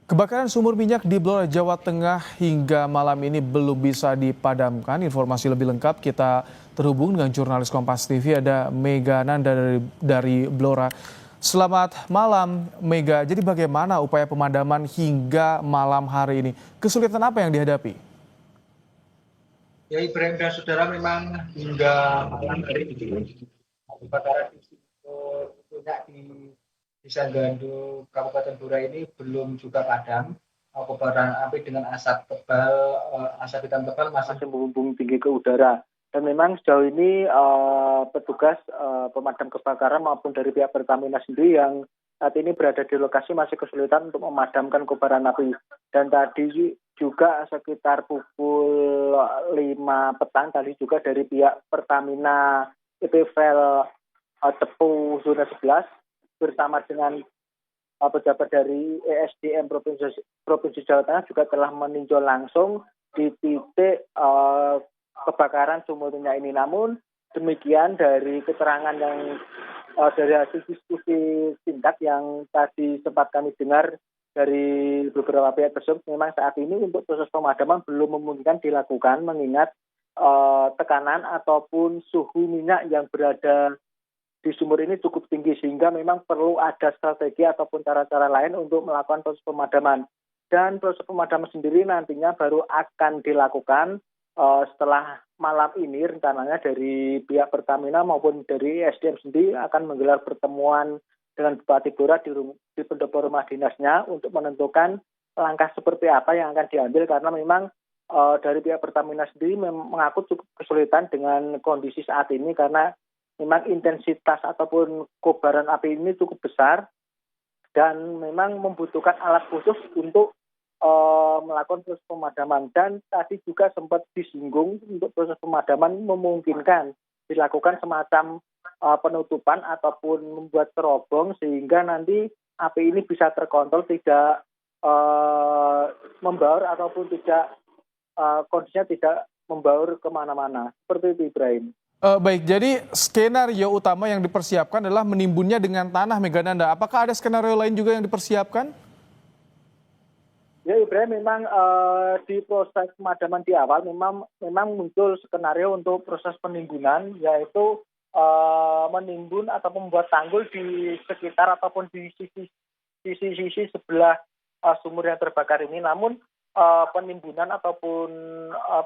Kebakaran sumur minyak di Blora, Jawa Tengah hingga malam ini belum bisa dipadamkan. Informasi lebih lengkap kita terhubung dengan jurnalis Kompas TV, ada Mega Nanda dari Blora. Selamat malam Mega, jadi bagaimana upaya pemadaman hingga malam hari ini? Kesulitan apa yang dihadapi? Ya, Ibrahim dan saudara, memang hingga malam hari ini kebakaran di sumur minyak di Desa Gandu, Kabupaten Blora ini belum juga padam. Kobaran api dengan asap tebal, asap hitam tebal masih membumbung tinggi ke udara. Dan memang sejauh ini petugas pemadam kebakaran maupun dari pihak Pertamina sendiri yang saat ini berada di lokasi masih kesulitan untuk memadamkan kobaran api. Dan tadi juga sekitar pukul 5 petang tadi juga dari pihak Pertamina EPFL Tepu Zona 11 bersama dengan pejabat dari ESDM Provinsi Jawa Tengah juga telah meninjau langsung di titik kebakaran sumur minyak ini. Namun demikian, dari keterangan yang dari hasil diskusi singkat yang tadi sempat kami dengar dari beberapa pihak tersebut, memang saat ini untuk proses pemadaman belum memungkinkan dilakukan mengingat tekanan ataupun suhu minyak yang berada di sumur ini cukup tinggi, sehingga memang perlu ada strategi ataupun cara-cara lain untuk melakukan proses pemadaman. Dan proses pemadaman sendiri nantinya baru akan dilakukan setelah malam ini. Rencananya dari pihak Pertamina maupun dari SDM sendiri akan menggelar pertemuan dengan Bupati Blora di pendopo rumah dinasnya untuk menentukan langkah seperti apa yang akan diambil, karena memang dari pihak Pertamina sendiri mengaku cukup kesulitan dengan kondisi saat ini karena memang intensitas ataupun kobaran api ini cukup besar dan memang membutuhkan alat khusus untuk melakukan proses pemadaman. Dan tadi juga sempat disinggung untuk proses pemadaman memungkinkan dilakukan semacam penutupan ataupun membuat terobong sehingga nanti api ini bisa terkontrol, tidak membaur ataupun tidak kondisinya tidak membaur kemana-mana. Seperti itu, Ibrahim. Baik, jadi skenario utama yang dipersiapkan adalah menimbunnya dengan tanah, Mega Nanda. Apakah ada skenario lain juga yang dipersiapkan? Ya, Ibrahim, memang di proses pemadaman di awal memang muncul skenario untuk proses penimbunan, yaitu menimbun atau membuat tanggul di sekitar ataupun di sisi sebelah sumur yang terbakar ini. Namun penimbunan ataupun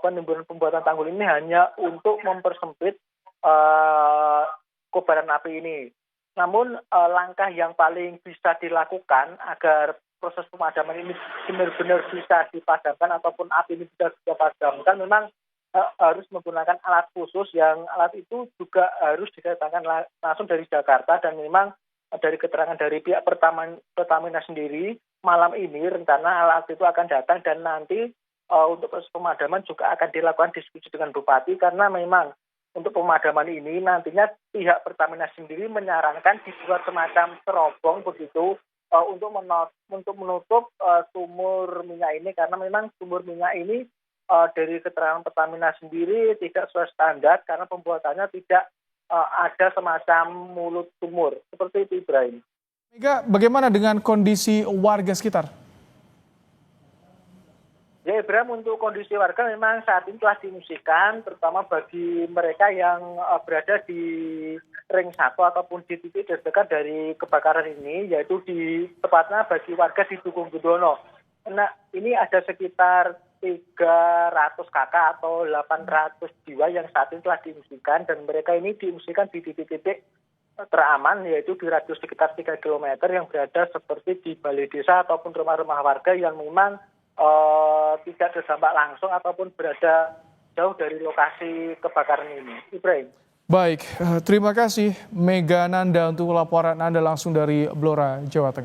penimbunan pembuatan tanggul ini hanya untuk mempersempit kobaran api ini. Namun langkah yang paling bisa dilakukan agar proses pemadaman ini benar-benar bisa dipadamkan ataupun api ini bisa dipadamkan, memang harus menggunakan alat khusus yang alat itu juga harus didatangkan langsung dari Jakarta. Dan memang dari keterangan dari pihak Pertamina sendiri, malam ini rencana alat itu akan datang dan nanti untuk proses pemadaman juga akan dilakukan diskusi dengan Bupati, karena memang untuk pemadaman ini nantinya pihak Pertamina sendiri menyarankan dibuat semacam terobong begitu untuk menutup sumur minyak ini, karena memang sumur minyak ini dari keterangan Pertamina sendiri tidak sesuai standar karena pembuatannya tidak ada semacam mulut sumur. Seperti itu, Ibrahim. Mega, bagaimana dengan kondisi warga sekitar? Ya, Ibrahim, untuk kondisi warga memang saat ini telah diungsikan, terutama bagi mereka yang berada di ring 1 ataupun di titik terdekat dari kebakaran ini, yaitu tepatnya bagi warga di Dukuh Gudono. Nah, ini ada sekitar 300 kakak atau 800 jiwa yang saat ini telah diungsikan, dan mereka ini diungsikan di titik-titik teraman, yaitu di radius sekitar 3 km yang berada seperti di balai desa ataupun rumah-rumah warga yang memang tidak terdampak langsung ataupun berada jauh dari lokasi kebakaran ini. Ibrahim. Baik, terima kasih Mega Nanda untuk laporan Anda langsung dari Blora, Jawa Tengah.